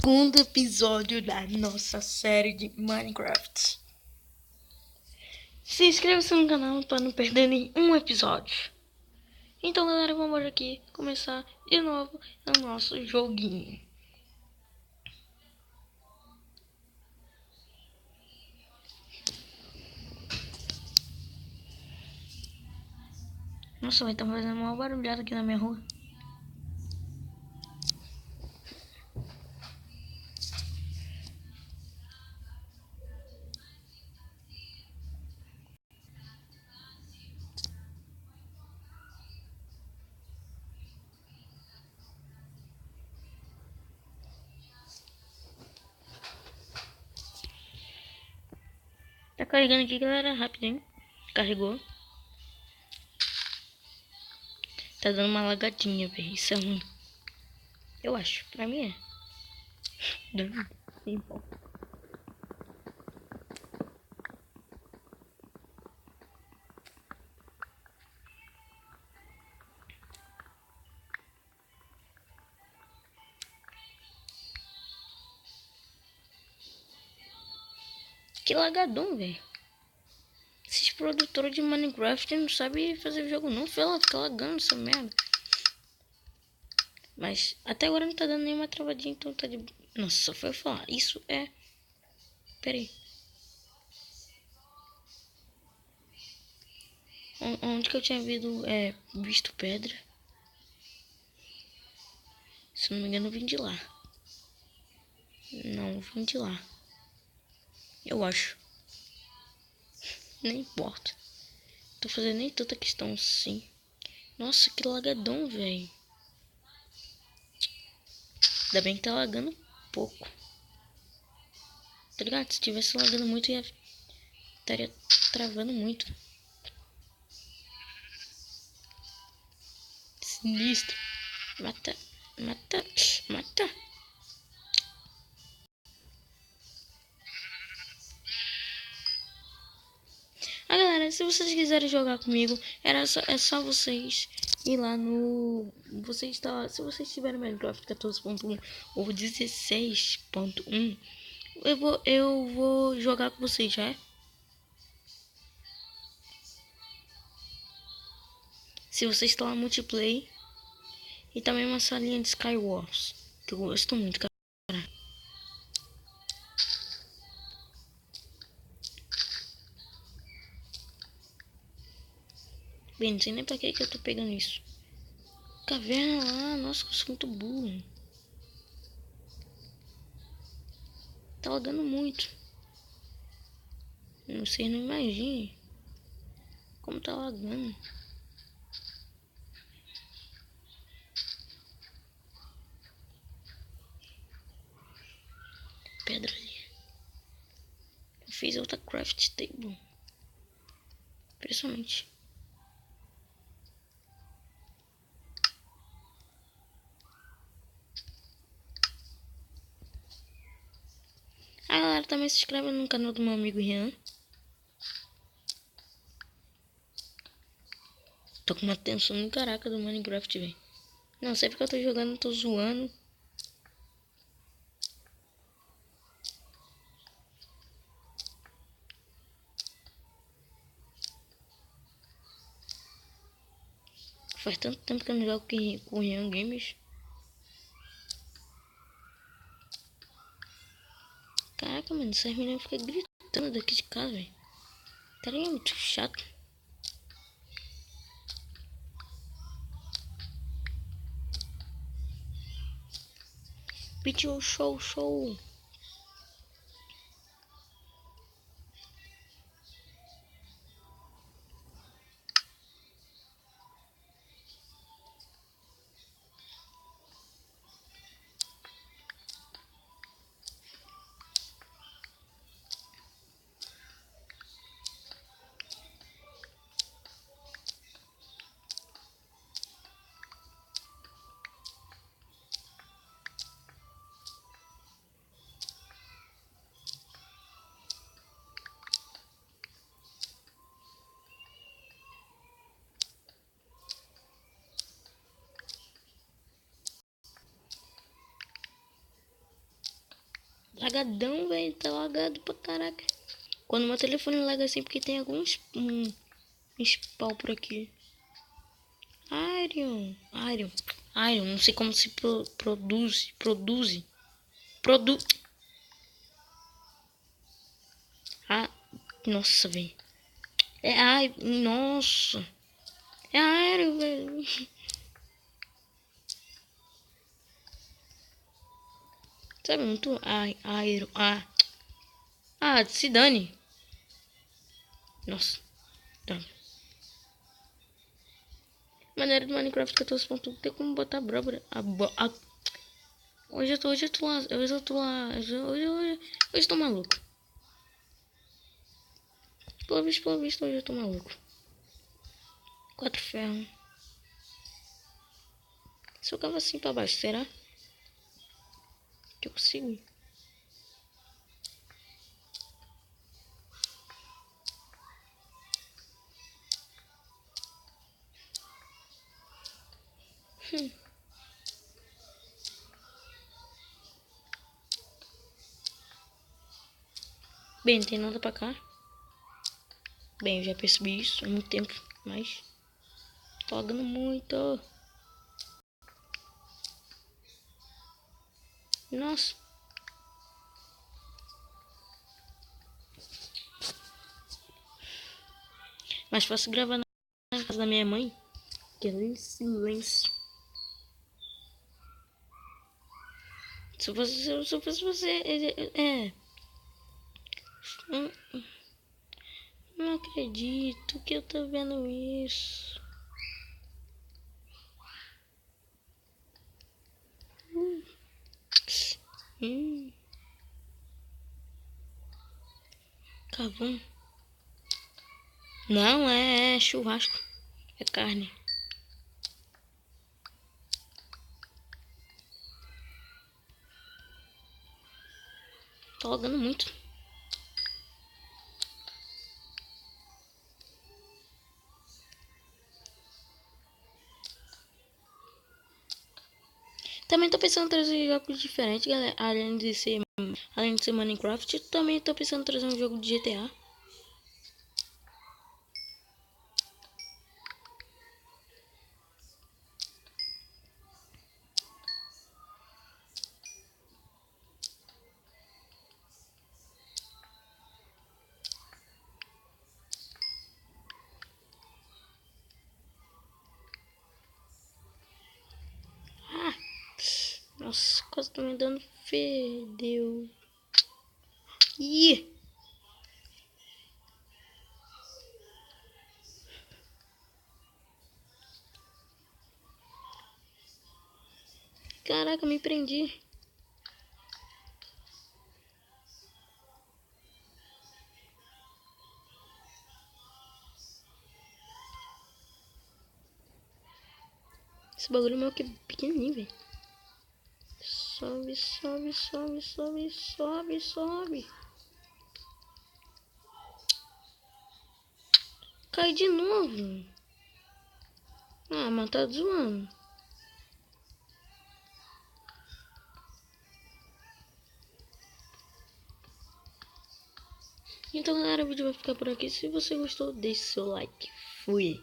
segundo episódio da nossa série de Minecraft. Se inscreva-se no canal para não perder nenhum episódio. Então galera, vamos aqui começar de novo o nosso joguinho. Nossa, vai estar fazendo uma barulhada aqui na minha rua. Tá carregando aqui, galera, rapidinho. Carregou. Tá dando uma lagadinha, velho. Isso é ruim. Eu acho. Pra mim é. Sim, pô. Que lagadão, velho. Esses produtores de Minecraft não sabem fazer jogo não, fica lagando essa merda. Mas até agora não tá dando nenhuma travadinha, então tá de... Nossa, só foi eu falar. Isso é... Pera aí. Onde que eu tinha visto pedra? Se não me engano eu vim de lá. Não, vim de lá. Eu acho. Nem importa. Tô fazendo nem tanta questão assim. Nossa, que lagadão, velho. Ainda bem que tá lagando pouco. Tá ligado? Se tivesse lagando muito, estaria travando muito. Sinistro. Mata, mata, mata. Ah, galera, se vocês quiserem jogar comigo, é só vocês ir lá no... se vocês tiverem Minecraft 14.1 ou 16.1, eu vou jogar com vocês, já é? Se vocês estão lá multiplayer e também uma salinha de Skywars, que eu gosto muito, cara. Bem, não sei nem pra que eu tô pegando isso. Caverna lá, nossa, eu sou muito burro. Tá lagando muito. Vocês não imaginem como tá lagando. Pedra ali. Eu fiz outra craft table. Impressionante. Ah, galera, também se inscreve no canal do meu amigo Rian. Tô com uma tensão no caraca do Minecraft, velho. Não sei porque eu tô jogando, tô zoando. Faz tanto tempo que eu não jogo com o Rian Games. Caraca, mano, essas meninas ficam gritando daqui de casa, velho. Tá ligado? Muito chato. Pediu show. Lagadão, velho. Tá lagado pra caraca. Quando meu telefone laga assim, porque tem alguns spawn por aqui. Iron. Não sei como se produz. Ah, nossa, velho. Nossa. É aéreo, velho. Sabe muito aero. Se dane. Nossa. Droga. Maneira do Minecraft 14.1 tem como botar abóbora. Hoje eu tô lá. Hoje eu tô maluco. Pelo visto, hoje eu tô maluco. 4 ferros. Se eu cavo assim pra baixo, será que eu consigo? Bem, não tem nada pra cá. Bem, eu já percebi isso há muito tempo, mas tô lagando muito. Nossa. Mais fácil gravar na casa da minha mãe, que é em silêncio. Se fosse você, Não, não acredito que eu tô vendo isso. Hum, Carvão. Não, é churrasco. É carne. Tô logando muito. Também tô pensando em trazer jogos diferentes, galera. Além de ser Minecraft, também tô pensando em trazer um jogo de GTA. Nossa, quase tô me dando fedeu. Ih! Caraca, me prendi. Esse bagulho é meio que pequenininho, velho. Sobe, sobe, sobe, sobe, sobe, sobe. Cai de novo. Ah, mas tá zoando. Então, galera, o vídeo vai ficar por aqui. Se você gostou, deixe seu like. Fui.